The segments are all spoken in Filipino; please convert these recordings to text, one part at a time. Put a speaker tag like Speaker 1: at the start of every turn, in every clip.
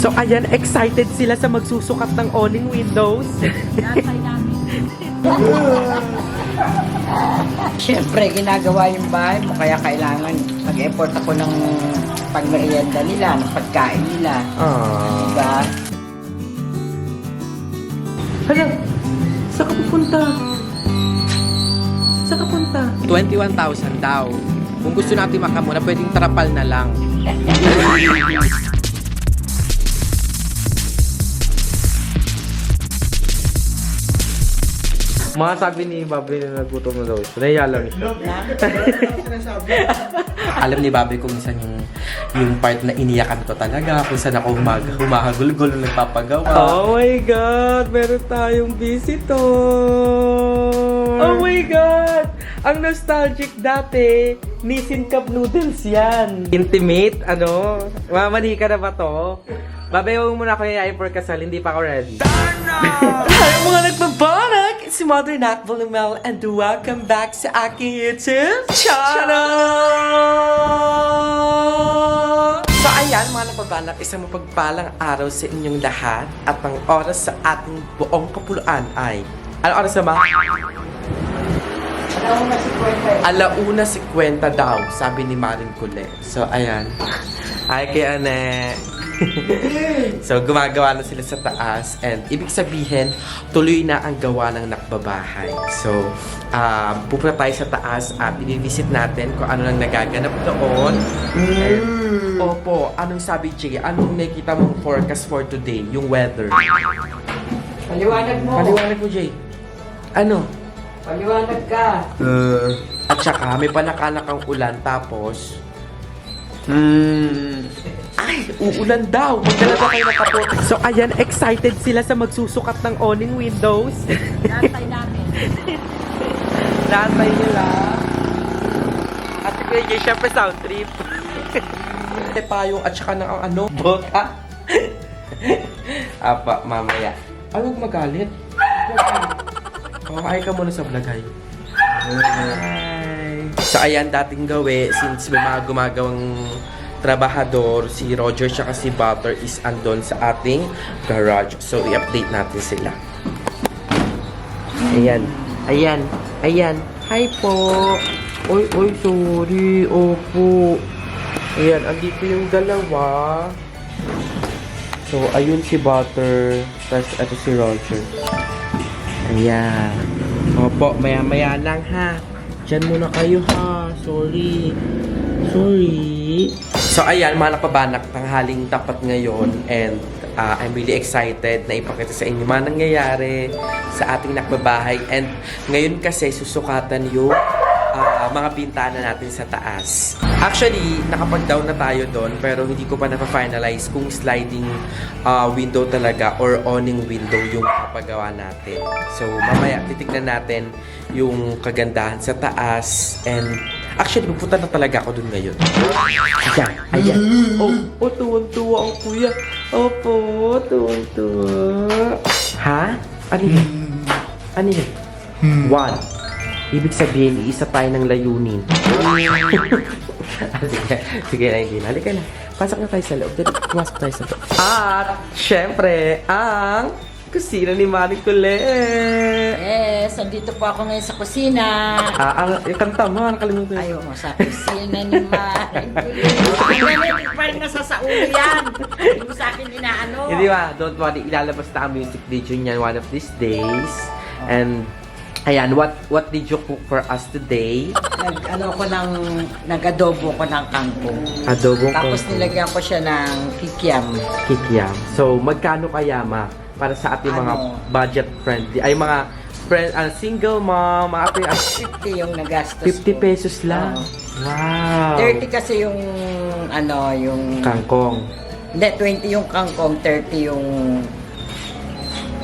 Speaker 1: So ayan, excited sila sa magsusukat ng awning windows.
Speaker 2: Siyempre, ginagawa yung bahay mo, kaya kailangan mag-effort ako ng pagmerienda nila, ng pagkain nila. Diba?
Speaker 1: Hala, saan ka pupunta? Saan ka punta? 21,000 daw. Kung gusto natin makamuna, pwedeng trapal na lang. Mga sabi ni Bobby na nagutom na daw. Naiya lang siya. Alam ni Bobby kung minsan yung part na iniyakan ko talaga. Kung saan ako humahagulgol nung nagpapagawa. Oh my God! Meron tayong visitor! Oh my God! Ang nostalgic dati, Nissin Cup Noodles yan. Intimate, ano? Mamani ka na ba to? Babayawin mo na ako yayain for kasal, hindi pa ako ready. Hi mga nagbabanak! It's Mother Nat Volumel and welcome back sa aking YouTube channel! So ayan mga nagbabanak, isang mapagpalang araw sa inyong lahat at ang oras sa ating buong kapuluan ay... Ano oras naman? Alauna 50 daw, sabi ni Maring Cule. So ayan. Hi kay Ane. So, gumagawa na sila sa taas and ibig sabihin, tuloy na ang gawa ng nakbabahay. So, pupunta tayo sa taas at i-visit natin kung ano lang nagaganap doon. And, opo, anong sabi, Jay? Anong nakikita mong forecast for today? Yung weather.
Speaker 2: Paliwanag mo.
Speaker 1: Paliwanag mo, Jay. Ano?
Speaker 2: Paliwanag ka.
Speaker 1: At saka, may panakanakang ulan tapos... Ay, uulan daw. Magdala na kayo ng kapote. So, ayan, excited sila sa magsusukat ng awning windows.
Speaker 2: Nantay namin.
Speaker 1: Nantay nila. At kaya syempre sound trip. Payong at saka ng ano, bota. Apa, mamaya. Ay, huwag magalit. Ay ka muna sa vlogay. So, ayan, dating gawi, since may mga gumagawang trabahador, si Roger tsaka si Butter is andon sa ating garage. So, i-update natin sila. Ayan. Ayan. Ayan. Hi po. Oy, oy, sorry. Opo. Ayan, andito yung dalawa. So, ayun si Butter. Tapos, ito si Roger. Ayan. Opo, maya-maya lang ha. Diyan muna kayo ha. Sorry. Sorry. So ayan, mga napabanak, tanghaling tapat ngayon and I'm really excited na ipakita sa inyo mga nangyayari sa ating nakbabahay. And ngayon kasi susukatan yung mga bintana natin sa taas. Actually, nakapag-down na tayo doon pero hindi ko pa na-finalize kung sliding window talaga or awning window yung kapagawa natin. So, mamaya titignan natin yung kagandahan sa taas and actually, pupunta na talaga ako doon ngayon. Ayan, ayan. Oh, tuwan-tuwa ang kuya. Opo, tuwan-tuwa. Ha? Ano yun? Ano yun? One. Ibig sabihin, isa tayo ng layunin. Sige na, hindi na. Halika na. Pasok na tayo sa loob. Pumasok tayo sa loob. At, syempre, ang kusina ni Maring Cule.
Speaker 2: Yes, andito po ako ngayon sa kusina.
Speaker 1: Yung kanta mo, nakalimutan.
Speaker 2: Ayaw mo, sa kusina ni Maring Cule. Ay, hindi pa rin nasasaulo yan. Hindi mo sa akin inaano.
Speaker 1: Hindi ba? Don't worry, ilalabas na ang music video niyan one of these days. And, ayan, what did you cook for us today?
Speaker 2: Nag-adobo ko ng kangkong.
Speaker 1: Adobo
Speaker 2: Tapos
Speaker 1: kangkong.
Speaker 2: nilagyan ko siya ng kikiam.
Speaker 1: Kikiam. So, magkano kaya, ma? Para sa ating mga budget friendly, ay mga single mom, mga
Speaker 2: 50 yung nagastos
Speaker 1: 50 pesos lang. Wow.
Speaker 2: 30 kasi yung yung
Speaker 1: Kangkong.
Speaker 2: Hindi, 20 yung kangkong, 30 yung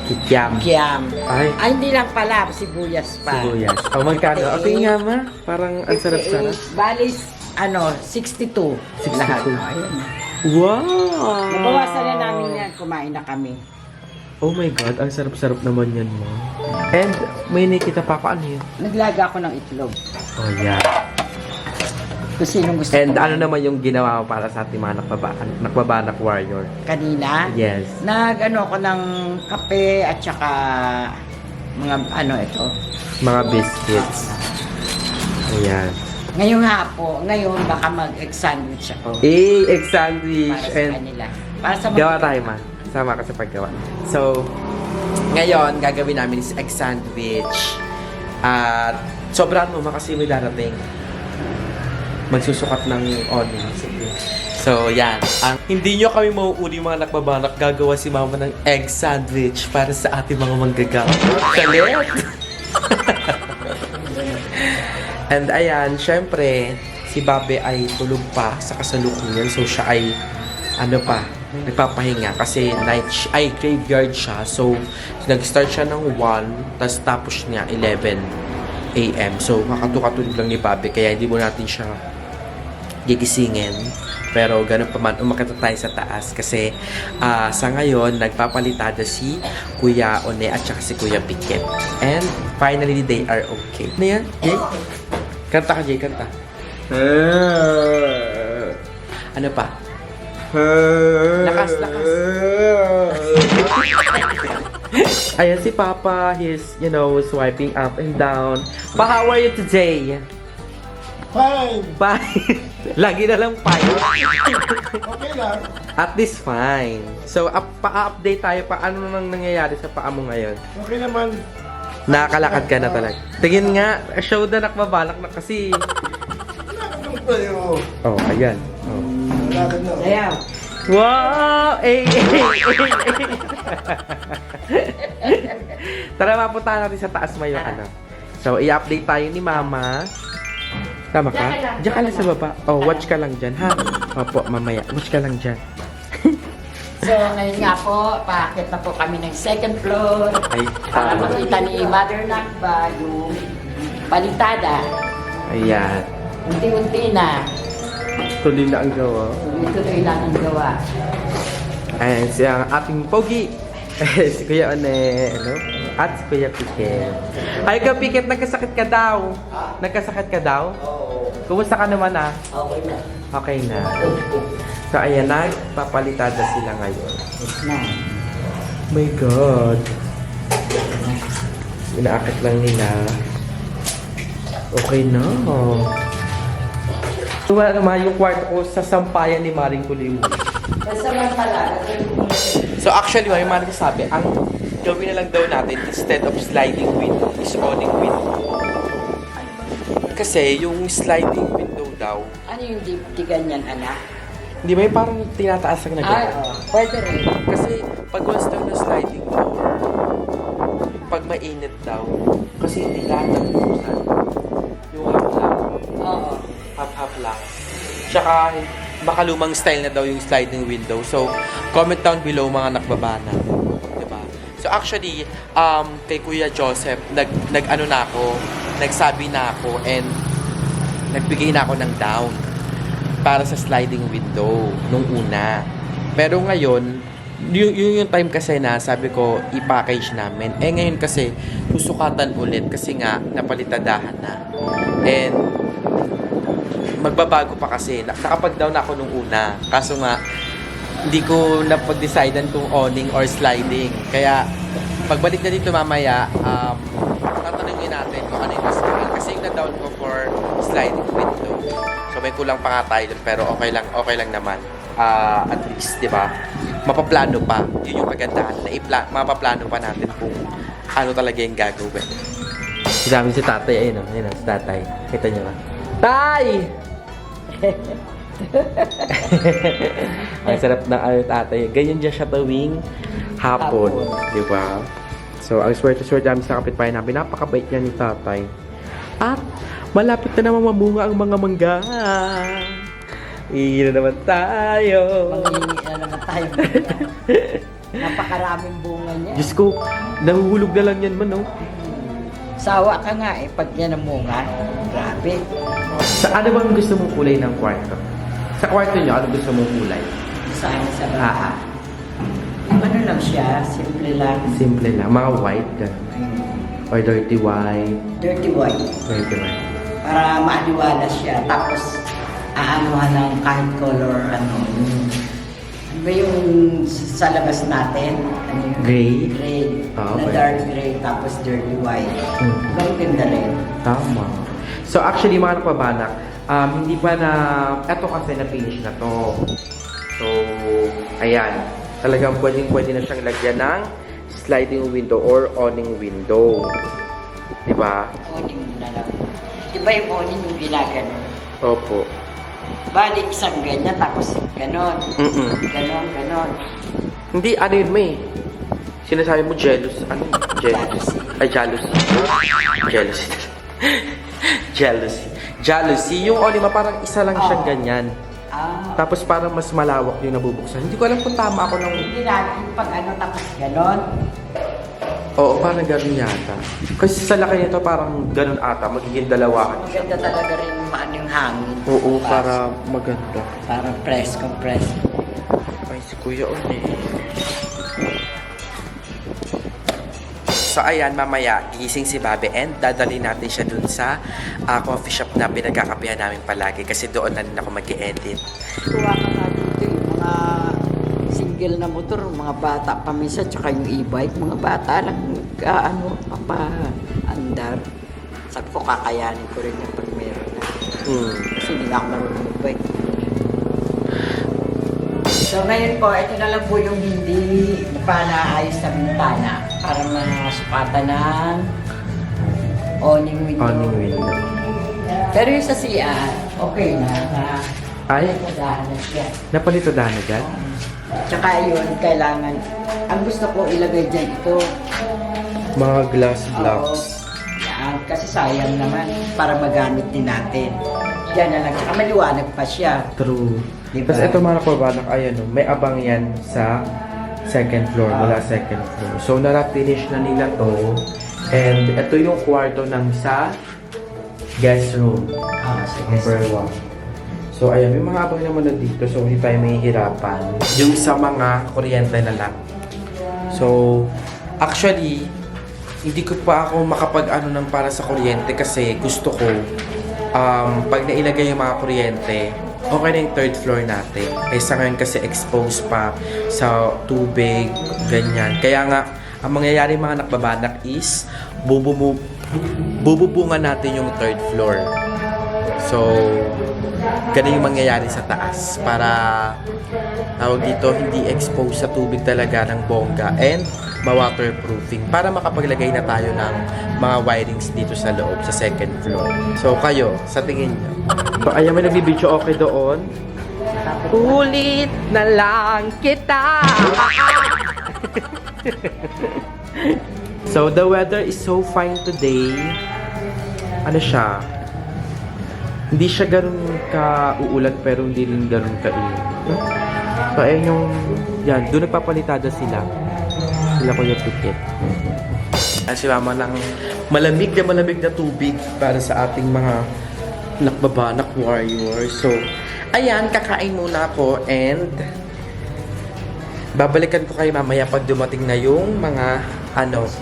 Speaker 1: Kikiam.
Speaker 2: kiam.
Speaker 1: Ay,
Speaker 2: Hindi lang pala, sibuyas pa.
Speaker 1: sibuyas. O, magkano? Okay nga, ma. Parang ang sarap-sarap.
Speaker 2: Balis, 62.
Speaker 1: 62.
Speaker 2: Lahat. Ayun.
Speaker 1: Wow!
Speaker 2: Nabawasan na namin yan, kumain na kami.
Speaker 1: Oh my God, ang sarap-sarap naman yan, ma. And, may nakita pa ako, ano yun?
Speaker 2: Naglaga ako ng itlog.
Speaker 1: Oh, yeah.
Speaker 2: Kung sinong gusto
Speaker 1: And
Speaker 2: kumain.
Speaker 1: ano naman yung ginawa mo para sa ating mga nakbabanak warrior?
Speaker 2: Kanina,
Speaker 1: Yes.
Speaker 2: nag-ano ko ng kape at saka mga ano ito.
Speaker 1: Mga biscuits. Ayan.
Speaker 2: Ngayon baka mag-egg sandwich ako.
Speaker 1: Egg sandwich.
Speaker 2: Para sa
Speaker 1: And
Speaker 2: kanila. Para sa
Speaker 1: gawa tayo, ma. Sama ka sa paggawa. So, ngayon, gagawin namin is egg sandwich. At sobrang mo kasi may darating. Magsusukat ng onion. Sige. So, yan. Hindi nyo kami mauuli mga nakbabanak. Gagawa si mama ng egg sandwich para sa ating mga manggagawa. Salit! And ayan, syempre, si Babe ay tulog pa sa kasalukuyan. So, siya ay, nagpapahinga. Kasi graveyard siya. So, nag-start siya ng 1, tapos niya 11 a.m. So, kakatulog lang ni Babe. Kaya hindi mo natin siya gigisingin. Pero ganun pa man, umakit tayo sa taas. Kasi sa ngayon, nagpapalitada si Kuya One at saka si Kuya Piket. And finally, they are okay. Ano yan? Jay? Kanta ka, Jay. Kanta. Ano pa? Lakas. Ayan si Papa. He's, swiping up and down. Pa, how are you today?
Speaker 3: Fine.
Speaker 1: Fine. Lagi na lang fine.
Speaker 3: Okay lang.
Speaker 1: At least fine. So, pa-update tayo. Ano nang nangyayari sa paa mo ngayon?
Speaker 3: Okay naman.
Speaker 1: Nakakalakad ka na talaga. Tingin nga, show na nakmabalak na kasi.
Speaker 3: Anong tayo?
Speaker 1: Oh, ayan. Oh.
Speaker 3: Lakad na.
Speaker 2: Ayaw.
Speaker 1: Wow! Tara, mapunta natin sa taas mo yung ano. So, i-update tayo ni Mama. Tama ka? Diyan ka lang sa baba. Oh, watch ka lang dyan, ha? Opo, mamaya. Watch ka lang dyan.
Speaker 2: So, ngayon nga po, paakit na po kami ng second floor.
Speaker 1: Ay,
Speaker 2: Para makita ni Mother Nakba yung palitada.
Speaker 1: Ayan.
Speaker 2: Unti-unti na.
Speaker 1: Tuloy na ang gawa.
Speaker 2: Tuloy lang ang gawa.
Speaker 1: Ayan, si ang ating pogi. Si Kuya One, At si Kuya Piket. Ay, Kuya Piket, nagkasakit ka daw. Nagkasakit ka daw?
Speaker 2: Oo.
Speaker 1: Kumusta ka naman, ah?
Speaker 2: Okay na.
Speaker 1: Okay na. So, ayan, nagpapalitada sila ngayon.
Speaker 2: Yes na.
Speaker 1: My God. Inaakit lang nila. Okay na. Wala naman yung kwarto ko sa sampayan ni Maring Kulimu.
Speaker 2: Basta lang pala.
Speaker 1: So actually, may mga nagsasabi, ang gawin na lang daw natin instead of sliding window is awning window. Kasi yung sliding window daw,
Speaker 2: Ano yung di ganyan, anak?
Speaker 1: hindi ba yung parang tinataas lang na
Speaker 2: Ay,
Speaker 1: gano'n?
Speaker 2: pwede rin.
Speaker 1: Kasi pag once daw na sliding door, pag mainit daw, kasi hindi lahat ng buksan. Yung half lang.
Speaker 2: Oo.
Speaker 1: Half lang. Tsaka, makalumang style na daw yung sliding window. So, comment down below mga nakbabana. Diba? So, actually, kay Kuya Joseph, nag-ano na ako, nagsabi na ako, and nagbigay na ako ng down para sa sliding window nung una. Pero ngayon, yung time kasi na sabi ko i-package namin. Ngayon kasi susukatan ulit kasi nga napalitadahan na. And magbabago pa kasi. Nakapag-down ako nung una. Kaso nga hindi ko napag-decidean kung awning or sliding. Kaya pagbalik na dito mamaya, tatanungin natin kung ano yung mas okay. Kasi yung na-down ko for sliding window. So may kulang pa nga tayo dun, pero okay lang naman. At least, di ba? Mapaplano pa. Yun yung kagandahan. Mapaplano pa natin kung ano talaga yung gagawin. Sabi si tatay, ayun o. Ayun o, si tatay. Kita niyo ba? Tay! Ang sarap ng tatay. Ganyan dyan siya tuwing hapon. Di ba? So, ang swerte namin sa kapitbahay namin. Napakabait niya ni tatay. At malapit na naman mamunga ang mga mangga. Iyon na naman tayo.
Speaker 2: Mangingi na naman tayo. Napakaraming bunga niya.
Speaker 1: Diyos ko, nahuhulog na lang yan man, no?
Speaker 2: Sawa ka nga eh, pag yan ang bunga. Grabe.
Speaker 1: Sa ano bang gusto mong kulay ng kwarto? Sa kwarto niyo, ano gusto mong kulay?
Speaker 2: Saan sa bahay? Ano lang siya, simple lang.
Speaker 1: Simple lang. Mga white, gano'n. Or dirty white.
Speaker 2: Dirty white.
Speaker 1: Dirty white.
Speaker 2: Para maaliwalas siya. Tapos, aanuhan ng kahit color, ano ba yung sa labas natin? Ano yun?
Speaker 1: Gray?
Speaker 2: Gray.
Speaker 1: Ah,
Speaker 2: Na
Speaker 1: okay.
Speaker 2: dark gray, tapos dirty white. Ang ganda rin.
Speaker 1: Tama. So actually mga nakabanak, hindi pa na, eto kasi na-finish na to. So, ayan. Talagang pwede na siyang lagyan ng sliding window or awning window. Diba?
Speaker 2: Awning na lang. Iba yung awning yung ginagano.
Speaker 1: Opo.
Speaker 2: Bali, isang ganyan, tapos ganon. Ganon.
Speaker 1: Hindi, ano yun may? Sinasabi mo jealous. Ano? Jealousy. Ay, jealousy. Jealousy. Jealousy. Yung olima parang isa lang siyang ganyan. Tapos parang mas malawak yung nabubuksan. Hindi ko alam kung tama ako ng...
Speaker 2: Hindi natin pag ano, tapos ganon.
Speaker 1: Oo, parang gano'n yata. Kasi sa laki nito parang gano'n ata. Magiging dalawahan.
Speaker 2: Maganda talaga rin maan yung hangin.
Speaker 1: Oo, para maganda.
Speaker 2: Parang compress.
Speaker 1: Ay, si Kuya One. So, ayan, mamaya, gigising si Bobby and dadali natin siya dun sa coffee shop na pinagkakapihan namin palagi kasi doon na rin ako mag-edit.
Speaker 2: Kuha ka nga dito yung mga single na motor, mga bata pa minsan, tsaka yung e-bike, mga bata lang, papaandar. Sabi ko, kakayanin ko rin yung pag meron na. Kasi hindi na ako marunong mag-bike. So ngayon po, ito na lang po yung hindi pa naayos na bintana para masukatan ng awning window.
Speaker 1: Awning window.
Speaker 2: Pero yung sa CR, okay na.
Speaker 1: Ay,
Speaker 2: Napadahan na siya.
Speaker 1: napalitodahan na dyan?
Speaker 2: Tsaka yun, kailangan, ang gusto ko ilagay dyan ito.
Speaker 1: Mga glass
Speaker 2: Oo.
Speaker 1: blocks.
Speaker 2: Yan, kasi sayang naman para magamit din natin. Yan na lang. Tsaka maliwanag pa siya.
Speaker 1: True.
Speaker 2: Diba?
Speaker 1: Tapos ito mga kababanak, ayan o, may abang yan sa second floor, mula second floor. So, nara-finish na nila to. And ito yung kwarto ng sa guest room. Number 1. So, ayan, may mga abang naman na dito. So, hindi tayo mahihirapan. Yung sa mga kuryente na lang. So, actually, hindi ko pa ako makapag-ano ng para sa kuryente kasi gusto ko, pag nailagay yung mga kuryente, okay na yung third floor natin. Eh, sa ngayon kasi exposed pa sa tubig, ganyan. Kaya nga, ang mangyayari mga nakbabanak is, bububungan natin yung third floor. So, ganun yung mangyayari sa taas para tawag dito hindi exposed sa tubig talaga ng bongga and ma-waterproofing para makapaglagay na tayo ng mga wirings dito sa loob sa second floor. So kayo, sa tingin nyo? So, ayan, may nagbibidyo okay doon. Ulit na lang kita! So the weather is so fine today. Ano siya? Hindi siya ganun ka-uulan pero hindi rin ganun ka-init. So, ayun yung... Yan, doon nagpapalitada sila. Sila Kuya Pikit. At si Mama ng malamig na tubig para sa ating mga nakbabanak warriors. So, ayan, kakain muna ako and babalikan ko kayo mamaya pag dumating na yung mga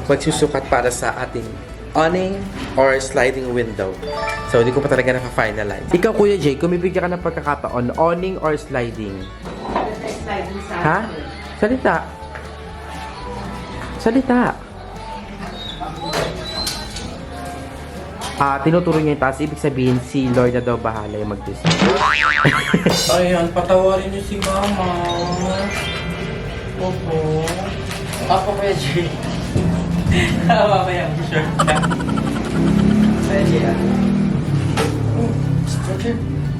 Speaker 1: magsusukat para sa ating awning or sliding window. So, hindi ko pa talaga na-finalize. Ikaw, Kuya Jay, kung bibigyan ka ng pagkakataon, awning or sliding? Ha? Salita. Tinuturo niya yung taas. Ibig sabihin, si Lord na daw bahala yung mag-design. Ayan, patawarin niyo si Mama. Opo. Ako, Kuya Jay. Mamaya ang shirt ka. Pwede ah.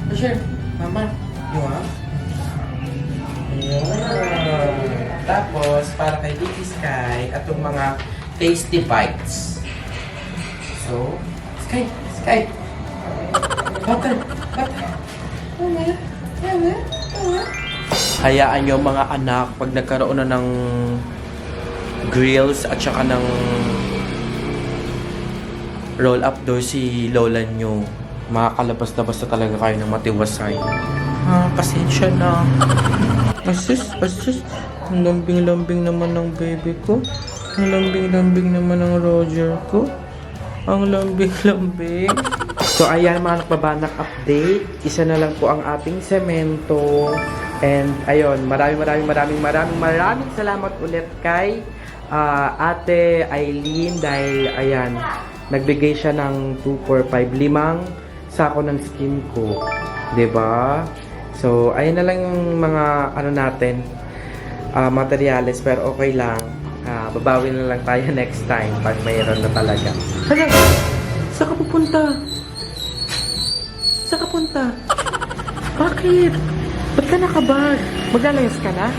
Speaker 1: Roger, Mama, you want? Ayan. Tapos, para kay Baby Sky, atong mga tasty bites. So, Sky. Butter. Hayaan nyo mga anak, pag nagkaroon na ng grills at saka ng roll-up door si lola nyo, makakalabas-labas na talaga kayo ng matiwasay. Pasensya na. Asus. Ang lambing-lambing naman ng baby ko. Ang lambing-lambing naman ng Roger ko. Ang lambing-lambing. So So ayan mga nakbabanak update. Isa na lang po ang ating semento. And ayun, maraming salamat ulit kay Ate Eileen dahil ayan, nagbigay siya ng 245 limang sako ng skin ko. 'Di ba? So ayan na lang yung mga ano natin, materials, pero okay lang. Babawi na lang tayo next time pag mayroon na talaga. Hala! Saan ka pupunta? Saan ka punta? Bakit? Ba't ka nakabag? Maglalayas ka na?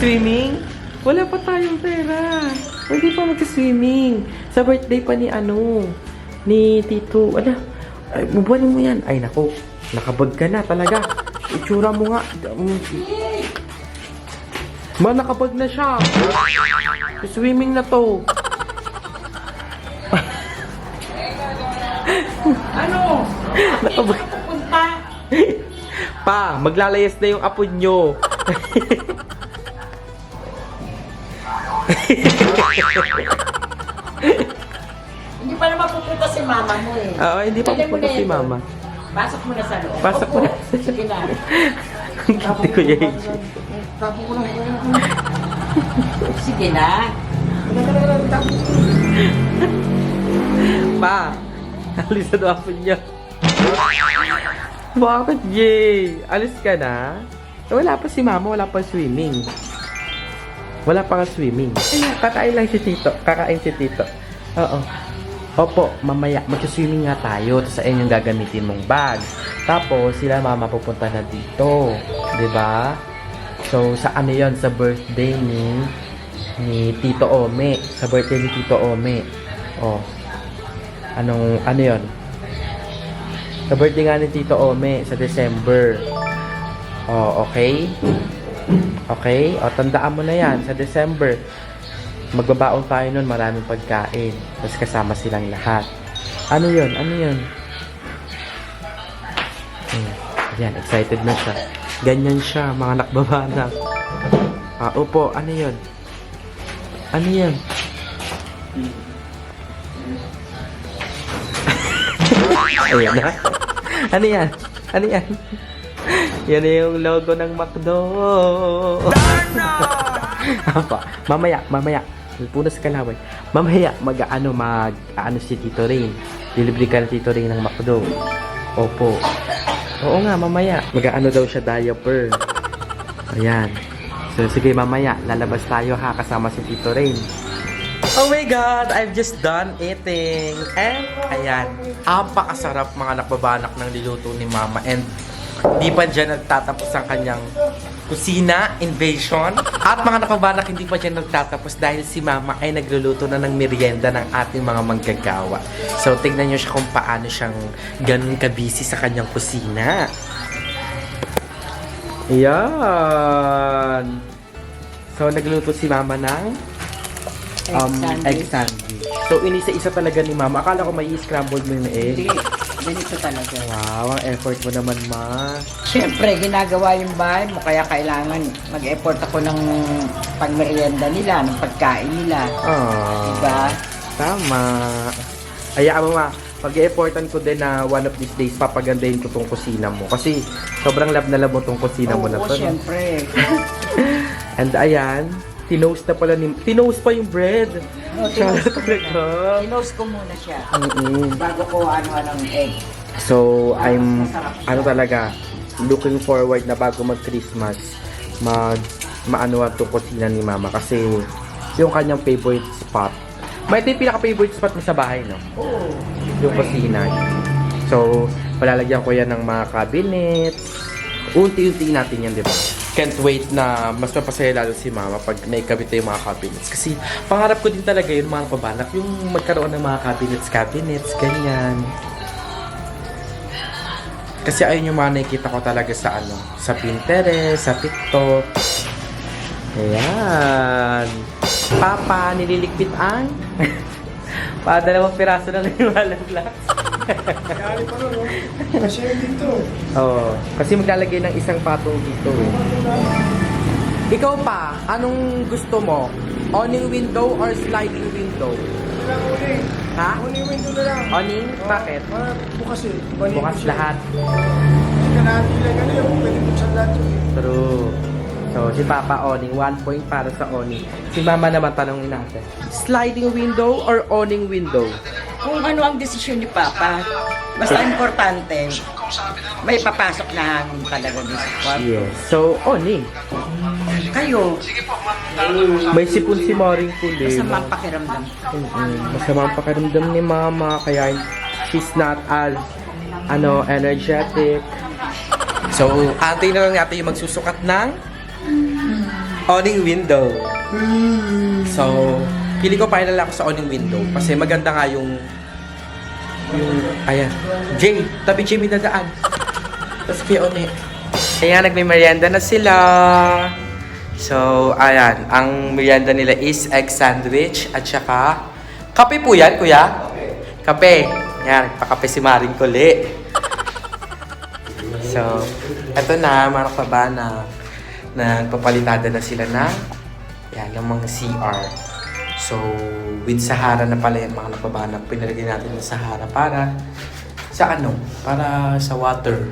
Speaker 1: Swimming? Wala pa tayong pera. Hindi pa mag-swimming. Sa birthday pa ni ni Tito. Ay, bubuhanin mo yan. Ay, naku. Nakabag ka na talaga. Itsura mo nga. Nakabag na siya. Swimming na to.
Speaker 2: Ano?
Speaker 1: Nakabag.
Speaker 2: Punta?
Speaker 1: Pa, maglalayas na yung apo nyo.
Speaker 2: Hindi pa naman pupunta si mama mo eh.
Speaker 1: Oo, hindi pa
Speaker 2: Dali mo
Speaker 1: pupunta
Speaker 2: na
Speaker 1: si
Speaker 2: ito.
Speaker 1: mama.
Speaker 2: Pasok mo na sa loob.
Speaker 1: Pasok mo na.
Speaker 2: Sige na.
Speaker 1: Ate ko yun.
Speaker 3: Tapo ko lang.
Speaker 2: Sige na.
Speaker 1: Pa, alis na daw apo nyo. Bakit, Jay? Alis ka na? Wala pa si mama, wala pa swimming. Wala pa swimming. Ayun, kakain lang si Tito. Kakain si Tito. Oo. Opo, mamaya, mag-swimming nga tayo. Tapos ayun yung gagamitin mong bag. Tapos, sila mama pupunta na dito. 'Di ba? So, sa ano yun? Sa birthday ni Tito Ome. Sa birthday ni Tito Ome. Oh. Ano yun? Sa birthday nga ni Tito Ome, sa December. Oh, okay? Okay? O, tandaan mo na yan. Sa December, magbabaon tayo nun, maraming pagkain. Tapos kasama silang lahat. Ano yun? Ano yun? Yan, excited na siya. Ganyan siya, mga nakbabanak. Opo, ano yun? Ano yun? Ayan na. Ano yan? Ano yan? Yan na yung logo ng McDo. Apa, mamaya. Punas ka laway. Mamaya, mag-ano si Tito Rain. Dilibre ka na Tito Rain ng McDo. Opo. Oo nga, mamaya. Mag-ano daw siya diaper. Ayan. So, sige, mamaya. Lalabas tayo ha, kasama si Tito Rain. Oh my God! I've just done eating. And, ayan. Apakasarap mga nakbabanak ng niluto ni Mama. And, di pa dyan nagtatapos ang kanyang kusina invasion. At mga nakbabanak, hindi pa dyan nagtatapos dahil si Mama ay nagluluto na ng merienda ng ating mga manggagawa. So, tignan nyo siya kung paano siyang ganun kabisi sa kanyang kusina. Ayan. So, nagluto si Mama ng egg sandwich. So, inisa-isa talaga ni Mama. Akala ko may scrambled mo yung egg.
Speaker 2: Hindi. Ganito talaga.
Speaker 1: Wow, ang effort mo naman, Ma.
Speaker 2: Siyempre, ginagawa yung bahay mo, kaya kailangan mag-effort ako ng pangmerienda nila, ng pagkain nila. Diba?
Speaker 1: Tama. Hayaan mo, Ma. Pag-e-effortan ko din na one of these days, papagandahin ko tong kusina mo. Kasi, sobrang love na love mo tong kusina mo na to.
Speaker 2: Oo, siyempre.
Speaker 1: And ayan, tinost na pala tinost pa yung bread.
Speaker 2: Tinost ko
Speaker 1: talaga.
Speaker 2: muna. Tinost ko muna siya. Bago ko ano-anong egg.
Speaker 1: So, I'm, talaga, looking forward na bago mag-Christmas, maanuhan itong kusina ni Mama. Kasi, yung kanyang favorite spot. May ito yung pinaka-favorite spot mo sa bahay, no?
Speaker 2: Oo.
Speaker 1: Yung kusina. So, palalagyan ko yan ng mga cabinets. Unti-unti natin yan, di ba? Can't wait na mas mapasaya lalo si Mama pag naikabit yung mga cabinets. Kasi pangarap ko din talaga yun mga kabanak, yung magkaroon ng mga cabinets, ganyan. Kasi ayun yung mga nakikita ko talaga sa sa Pinterest, sa TikTok. Ayan. Papa, nililigpit ang dalawang piraso na naniwalang glass.
Speaker 3: Kaya pa rin, no? Kasi dito.
Speaker 1: Oo. Kasi maglalagay ng isang patong dito. Ikaw pa, anong gusto mo? Awning window or sliding window?
Speaker 3: Kailangan ulit.
Speaker 1: Ha?
Speaker 3: Owning window na lang.
Speaker 1: Awning? Bakit?
Speaker 3: Para bukas eh.
Speaker 1: Bukas lahat.
Speaker 3: Hindi ka natin lang ano yun. Pwede buksan lahat yun.
Speaker 1: True. So, si Papa awning, 1 point para sa awning. Si Mama naman, tanongin natin. Sliding window or awning window?
Speaker 2: Kung ano ang desisyon ni Papa, basta importante, may papasok na hangin talaga doon sa kwarto.
Speaker 1: Yes. So, awning.
Speaker 2: Kayo,
Speaker 1: May sipon si Maring Kulay.
Speaker 2: masamang pakiramdam.
Speaker 1: Masama ang pakiramdam ni Mama, kaya she's not as, energetic. So, ate na lang natin yung magsusukat ng awning window. So, pili ko pa ako sa awning window kasi maganda nga yung ayan. Jay, tabi Jay may dadaan. Tapos kaya awning. Ayan, nagme-merienda na sila. So, ayan, ang merienda nila is egg sandwich at saka kape po yan, kuya? Kape. Yan, nagpakape si Maring Kuli. So, eto na, mga kabana. Nagpapalitada na sila ng mga CR. So, with Sahara na pala yung mga nakabana. Pinalagay natin ng Sahara para para sa water.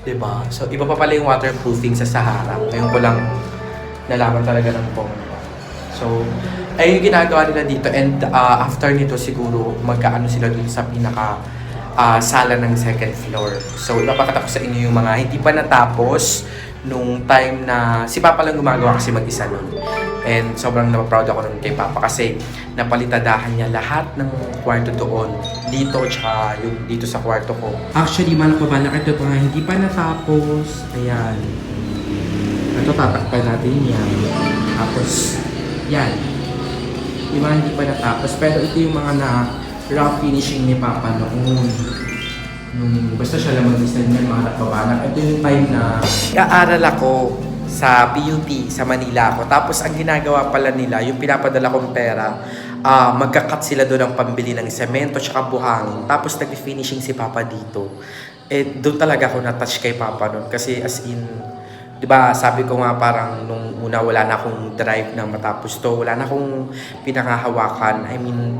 Speaker 1: Diba? So, iba pa pala yung waterproofing sa Sahara. Ngayon ko lang nalaman talaga ng bomba. So, ayun yung ginagawa nila dito. And after nito, siguro magkaano sila dun sa pinaka sala ng second floor. So, ipapakita ko sa inyo yung mga hindi pa natapos nung time na si Papa lang gumagawa kasi mag-isa nun. And sobrang napaproud ako nun kay Papa kasi napalitadahan niya lahat ng kwarto doon. Dito, tsaka yung dito sa kwarto ko. Actually, malak pa ba ito pa hindi pa natapos. Ayan. Ito, tatakpan natin yan. Tapos, yan. Yung mga hindi pa natapos. Pero ito yung mga rough finishing ni Papa noon. Basta siya lang mag-design ng mga nagbabanak. Ito yung time na aaral ako sa PUP, sa Manila ako. Tapos, ang ginagawa pala nila, yung pinapadala kong pera, magkakat sila doon ng pambili ng semento tsaka buhangin. Tapos, nag-finishing si Papa dito. Doon talaga ako na-touch kay Papa noon. Kasi as in, diba, sabi ko nga parang nung una wala na akong drive na matapos to, wala na akong pinangahawakan. I mean,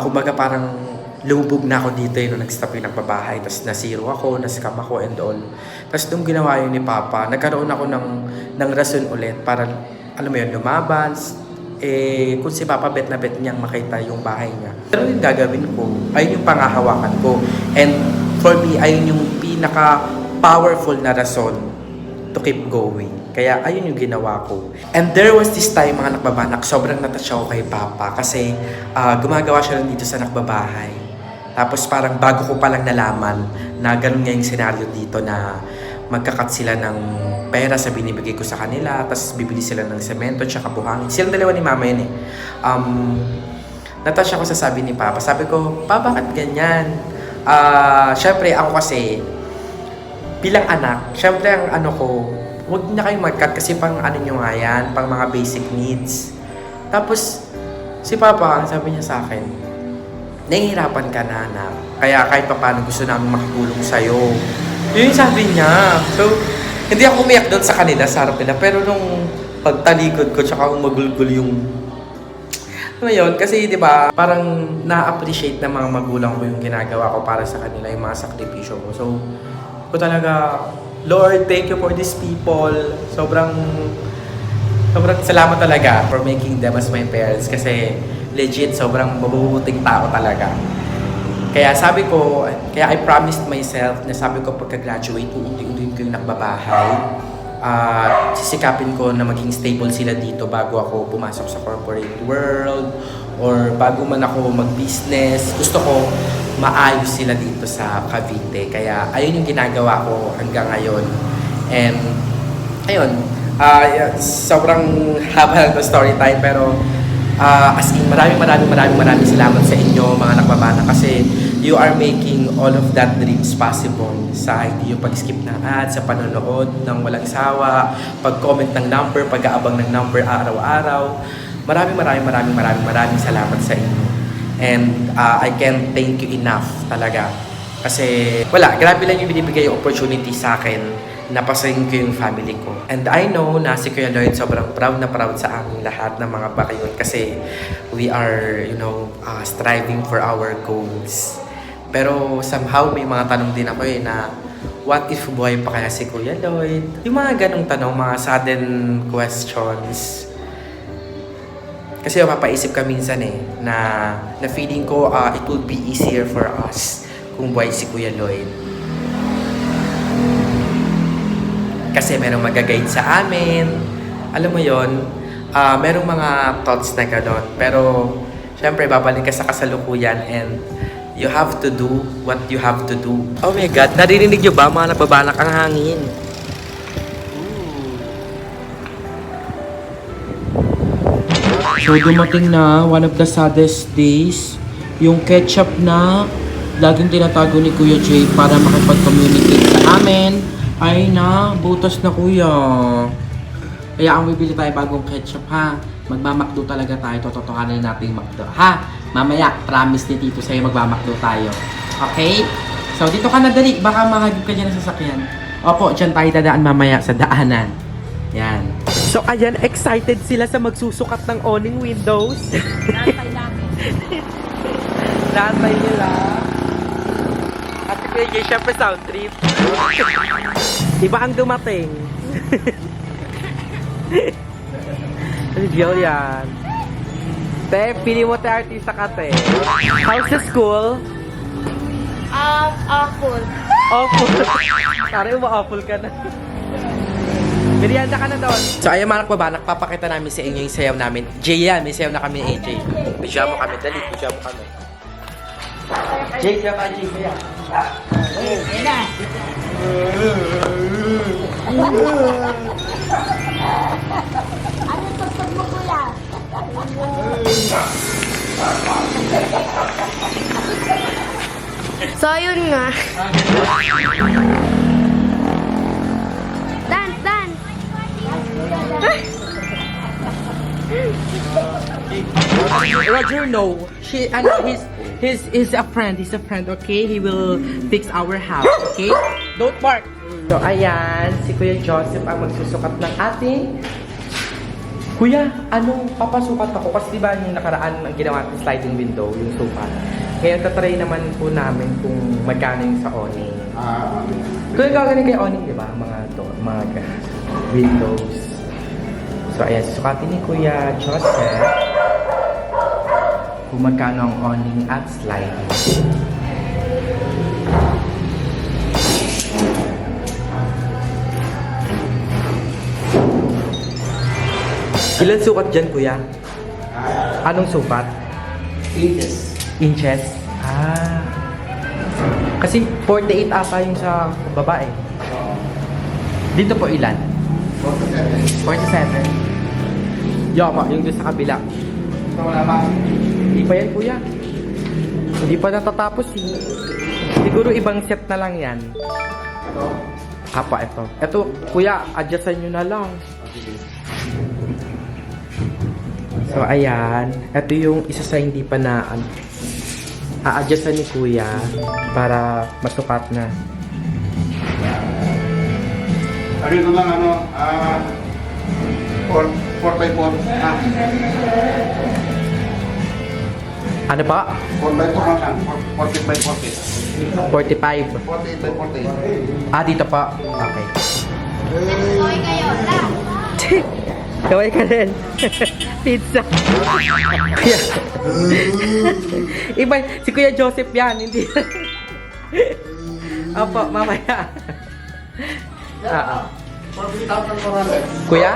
Speaker 1: kumbaga parang lumubog na ako dito nung nag-stop yung nagbabahay. Tapos nasiro ako, nascam ako and all. Tapos nung ginawa yun ni Papa, nagkaroon ako ng rason ulit para, alam mo yun, lumaban. Kung si Papa bet na bet niyang makita yung bahay niya. Pero yung gagawin ko, ayun yung pangahawakan ko. And for me, ayun yung pinaka-powerful na rason to keep going. Kaya ayun yung ginawa ko. And there was this time, mga nakbabanak, sobrang natouch ako kay Papa kasi gumagawa siya lang dito sa nakbabahay. Tapos parang bago ko palang nalaman na ganun nga yung senaryo dito na magkakat sila ng pera sa binibigay ko sa kanila, tapos bibili sila ng semento tsaka buhangin. Silang dalawa ni Mama yun eh. Natouch ako sa sabi ni Papa. Sabi ko, Pa, bakit ganyan? Syempre ako kasi bilang anak, syempre ang ano ko, huwag na kayong mag-cut kasi pang ano nyo nga yan, pang mga basic needs. Tapos, si Papa, sabi niya sa akin, nahihirapan ka na, anak. Kaya kahit pa paano gusto namin makatulong sa'yo. Yun yung sabi niya. So, hindi ako umiyak doon sa kanila, sa harap nila. Pero nung pagtalikod ko, tsaka magulgul yung ano yun, kasi di ba parang na-appreciate ng mga magulang ko yung ginagawa ko para sa kanila, yung mga sakripisyo ko. So, ko talaga, Lord, thank you for these people. Sobrang salamat talaga for making them as my parents kasi legit, sobrang mabubuting tao talaga. Kaya sabi ko, I promised myself na sabi ko pagka-graduate, unti-unti ko yung nakbabahay. Sisikapin ko na maging stable sila dito bago ako pumasok sa corporate world or bago man ako mag-business. Gusto ko maayos sila dito sa Cavite. Kaya ayun yung ginagawa ko hanggang ngayon. And ayun, sobrang haba ng story time pero as in, maraming salamat sa inyo mga nakbabana kasi you are making all of that dreams possible sa hindi yung pag-skip ng ads, sa panonood ng walang sawa, pag-comment ng number, pag-aabang ng number araw-araw. Maraming salamat sa inyo. And I can't thank you enough talaga. Kasi wala, grabe lang yung binibigay yung opportunity sa akin napasayin ko yung family ko. And I know na si Kuya Lloyd sobrang proud na proud sa aming lahat ng mga bakayot kasi we are, striving for our goals. Pero somehow may mga tanong din ako na what if buhay pa kaya si Kuya Lloyd? Yung mga ganong tanong, mga sudden questions. Kasi mapapaisip ka minsan na feeling ko it will be easier for us kung buhay si Kuya Lloyd. Kasi merong mag-guide sa amin. Alam mo yon, merong mga thoughts na gano'n. Pero, syempre, babalik ka sa kasalukuyan and you have to do what you have to do. Oh my God, naririnig nyo ba mga nababalak ang hangin? So, dumating na one of the saddest days. Yung ketchup na laging tinatago ni Kuya Jay para makipag-communicate sa amin ay na butas na kuya. Kaya ang bibili tayo bagong ketchup ha. Magmamakdo talaga tayo. Tototohanin natin yung makdo. Ha? Mamaya, promise ni Tito sa'yo magmamakdo tayo. Okay? So, dito ka na dali. Baka mahagip ka dyan ng sasakyan. Opo, dyan tayo dadaan mamaya sa daanan. Yan. So, ayan, excited sila sa magsusukat ng awning windows.
Speaker 2: Natay namin.
Speaker 1: Natay nila. At si Kuya Jay, syempre sound trip. Iba ang dumating. Reveal yan. Te, pili mo te artista ka te. How's the school?
Speaker 4: Awful.
Speaker 1: Awful. Sorry, uma-awful ka na. Merienda ka na doon. So ayun mga nakbaba, nakpapakita namin sa inyo yung sayaw namin. Jay yan, may sayaw na kami ni AJ. Pijama kami, dali, pijama kami. Jay, kaya ka Jay, kaya.
Speaker 2: Yan na.
Speaker 4: Ano tugtog mo, kuya? So, yun nga. Dance, dance!
Speaker 1: Roger, no. He's a friend. He's a friend, okay? He will fix our house, okay? Don't bark. So, ayan. Si Kuya Joseph ang magsusukat ng ating... Kuya, papasukat ako? Kasi diba yung nakaraan ang ginawa natin sliding window, yung sofa. Ngayon, tatry naman po namin kung magkano yung sa awning. Kuya, gagawin kayo awning, diba? Mga windows. So, ayan. Susukatin ni Kuya Joseph kung magkano ang awning at sliding. Ilan sukat dyan, Kuya? Anong sukat?
Speaker 3: Inches.
Speaker 1: Inches? Kasi 48 ata yung sa babae. Dito po ilan? 47. Yama, yung doon sa kabila.
Speaker 3: Wala pa.
Speaker 1: Hindi pa yan, Kuya. Hindi pa natatapos eh. Siguro ibang set na lang yan.
Speaker 3: Ito.
Speaker 1: Apa, ito. Ito, Kuya, adjustan nyo na lang. So, ayan. Ito yung isa sa hindi pa na a-adjustan ni Kuya para masukat na.
Speaker 3: Ano ito lang, 4x4.
Speaker 1: Ano pa?
Speaker 3: 4x4 lang. 40x40.
Speaker 1: 45.
Speaker 3: 48x48.
Speaker 1: Dito pa. Okay.
Speaker 4: Okay kayo, lang.
Speaker 1: Kaway ka rin. Pizza. Kuya. Iba, si Kuya Joseph yan, hindi. Opo, mamaya.
Speaker 3: 14,400.
Speaker 1: Kuya?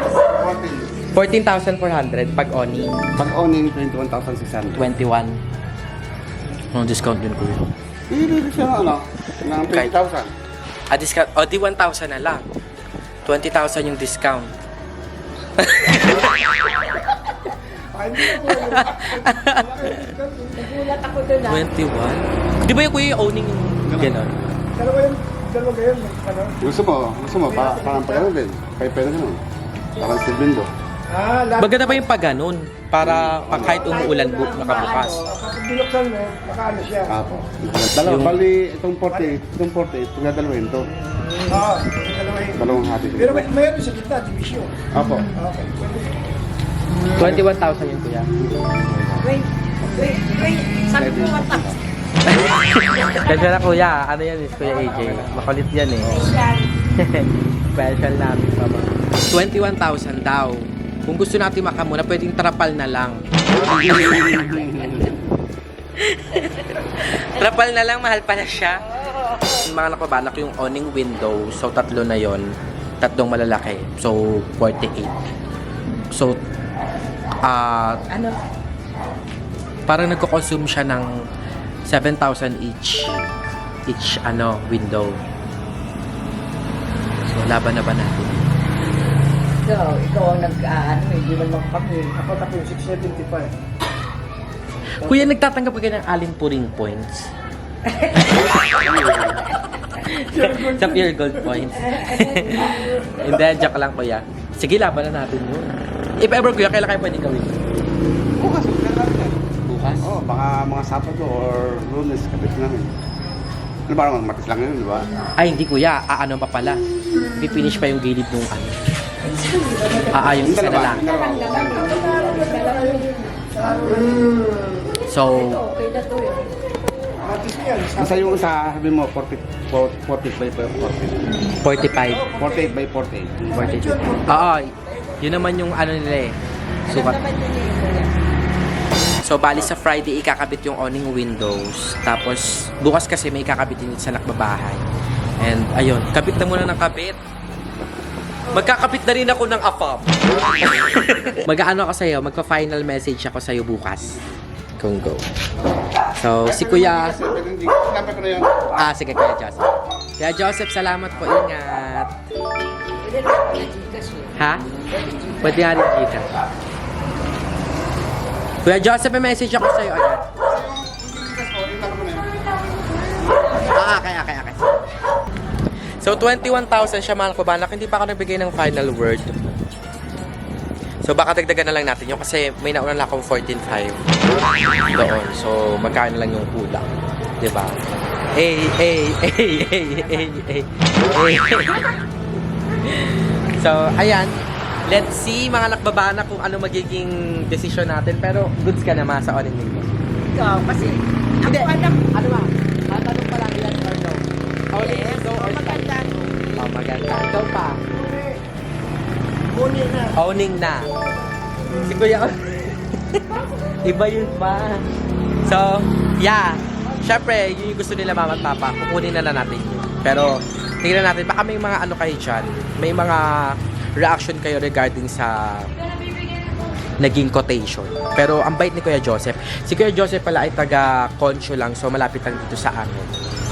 Speaker 3: 14.
Speaker 1: 14,400 pag oni.
Speaker 3: Pag owning, 21,600.
Speaker 1: 21. No discount din, Kuya.
Speaker 3: Hindi siya ng 20,000.
Speaker 1: Discount. Di 1,000 na lang. 20,000 yung discount.
Speaker 2: Nagulat ako doon
Speaker 1: 21? Di ba yung Kuya yung owning yung gano'n?
Speaker 3: Dalawa ganyan. Gusto mo, parang pagano din. Kaya pwede ganun. Parang silbindo.
Speaker 1: Maganda pa yung pag ganun, para kahit umuulan nakabukas.
Speaker 3: Kapag binuksan mo, nakaano siya.
Speaker 5: Apo. Dalawa, bali itong 40, itong dadalawin to.
Speaker 3: Oo, dalawa yun.
Speaker 5: Dalawang hati.
Speaker 3: Pero mayroon sa gitna, division.
Speaker 5: Apo.
Speaker 3: Okay.
Speaker 1: 21,000 yun, kuya.
Speaker 2: Wait. Sabi ko matak.
Speaker 1: Kasi na kuya, ano yan is Kuya AJ. Makulit yan eh. Special namin pa ba? 21,000 daw. Kung gusto natin makamuna, pwedeng trapal na lang. Trapal na lang, mahal pala siya. Yung mga nakabalak yung awning window, so 3 na yon, 3 malalaki. So 48. So
Speaker 2: Ano?
Speaker 1: parang nagko-consume siya ng 7,000 each window. So laban na ba natin?
Speaker 2: Ikaw ang hindi naman kami.
Speaker 3: Ako na po yung 675.
Speaker 1: Kuya, nagtatanggap ka ng alin puring points? Sa pure gold points. Hindi, joke lang kuya. Sige, laban na natin yun. If ever kuya, kailan kayo pwedeng gawin?
Speaker 5: Bukas,
Speaker 1: Bukas?
Speaker 5: oh, baka mga Sabado or Lunes, kapit namin. Ano ba naman, Martes lang yun, di ba?
Speaker 1: Ay, hindi kuya. Ano pa pala? Pipinish pa yung gilid nung ano. Yung isa na lang. So,
Speaker 2: Okay na to yun.
Speaker 3: Matis yan.
Speaker 5: Basta yung isa, sabi mo, 40 by 40.
Speaker 1: 45.
Speaker 5: 48 by 48.
Speaker 1: 42. Yun naman yung ano nila eh. Sukat. So, bali sa Friday, ikakabit yung awning windows. Tapos, bukas kasi may ikakabit din sa nakbabahay. And, ayun, kabit na muna ng kabit. Magkakapit na rin ako ng AFAB. Mag-ano ako sa'yo, magpa-final message ako sa'yo bukas. Kung go. So, si Kuya...
Speaker 5: Sinabi ko na yun.
Speaker 1: Sige, Kuya Joseph. Kuya Joseph, salamat po. Ingat. Ha? Pwede nga rin Gcash. Kuya Joseph, may message ako sa'yo agad. Okay. So, 21,000 siya, mahal ko ba? Hindi pa ako nagbigay ng final word. So, baka dagdagan na lang natin yun kasi may nauna lang akong 14,500 doon. So, magkano lang yung kulang. Diba? So, ayan. Let's see, mga nakbabana, kung ano magiging desisyon natin. Pero, goods ka naman sa awning window.
Speaker 2: Ikaw, kasi
Speaker 1: Hindi.
Speaker 2: ako alam.
Speaker 1: Ano ba? Tatanong pa lang yan or no? Awning window or
Speaker 2: Maganda.
Speaker 1: maganda. Ikaw pa.
Speaker 3: Kunin na.
Speaker 1: Owning na. Si Kuya. Iba yun pa. So, yeah. Siyempre, yun yung gusto nila mama at papa. Kukunin na natin yun. Pero, tingnan natin. Baka may mga ano kayo dyan. May mga reaction kayo regarding sa naging quotation. Pero, ang bait ni Kuya Joseph. Si Kuya Joseph pala ay taga-Concho lang. So, malapit lang dito sa amin.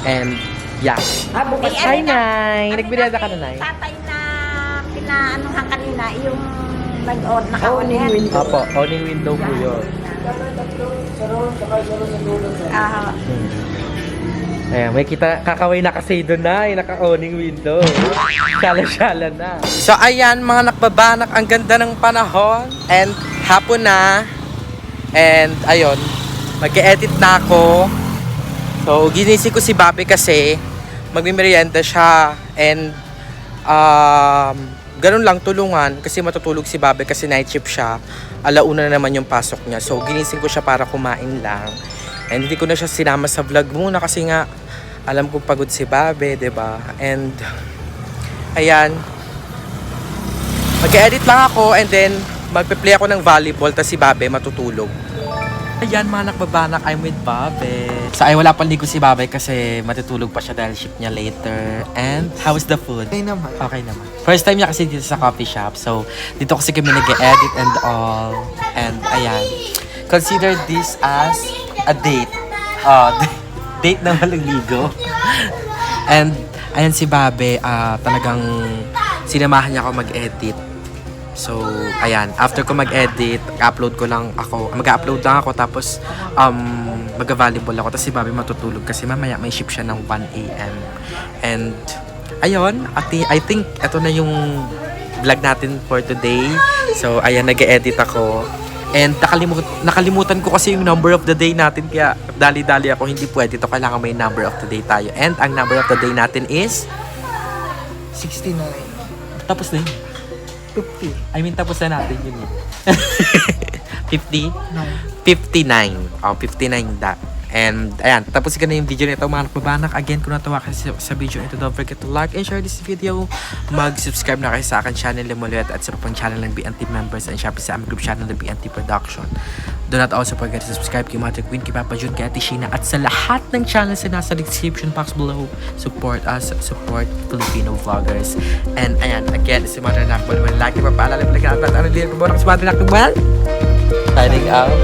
Speaker 1: And, yeah.
Speaker 2: Bukas
Speaker 1: Hi, Nay. Nagbirada ka na, Nay?
Speaker 4: Tatay na pinaanuhan kanina, yung nag-on,
Speaker 2: Awning
Speaker 4: naka-on.
Speaker 2: window.
Speaker 1: Opo, awning window po yun.
Speaker 3: Saron, saka saron sa dulo.
Speaker 1: Ayan, may kita, kakaway na kasi doon na, naka-awning window. Shala-shala na. So, ayan, mga nakbabanak, ang ganda ng panahon. And, hapon na. And, ayun, mag-edit na ako. So, ginising ko si Bobby kasi magmimerienda siya. And, ganun lang, tulungan. Kasi matutulog si Bobby kasi night shift siya. Alauna na naman yung pasok niya. So, ginising ko siya para kumain lang. And hindi ko na siya sinama sa vlog muna kasi nga alam ko pagod si Babe, 'di ba? And ayan. Mag-edit lang ako and then magpe-play ako ng volleyball tapos si Babe matutulog. Ayan mga nakbabanak, I'm with Babe. So ay wala pang ligo si Babe kasi matutulog pa siya dahil shift niya later. And how's the food?
Speaker 3: Okay naman.
Speaker 1: Okay naman. First time niya kasi dito sa coffee shop. So dito kasi kami nag-edit and all. And ayan. Consider this as a date. Date na walang ligo. And, ayan si Babe, talagang sinamahan niya ako mag-edit. So, ayan. After ko mag-edit, mag-upload lang ako, tapos, mag-volleyball ako. Tapos si Babe matutulog kasi mamaya may shift siya ng 1 AM. And, ayun, I think, ito na yung vlog natin for today. So, ayan, nag-edit ako. And nakalimutan ko kasi yung number of the day natin. Kaya dali-dali ako, hindi pwede ito. Kailangan may number of the day tayo. And ang number of the day natin is
Speaker 3: 69.
Speaker 1: tapos na yun.
Speaker 3: 50.
Speaker 1: I mean, tapos na natin yun eh. 50?
Speaker 3: 9.
Speaker 1: 59. Oh, 59 that. And, ayan, tapos ka na yung video nito, mga babanak. Again, kung natawa ka sa video nito, don't forget to like and share this video. Mag-subscribe na kayo sa akin channel, Limulit, at sa pang channel ng BNT members, and syempre sa aming group channel ng BNT Production. Do not also forget to subscribe kay Mother Queen, kay Papa Jun, kay Ate Sheena, at sa lahat ng channels na nasa description box below. Support us, support Filipino vloggers. And, ayan, again, si Mother Nakbal. Like, paalala, like, at ano din, pumunta ka si Mother Nakbal. Signing out.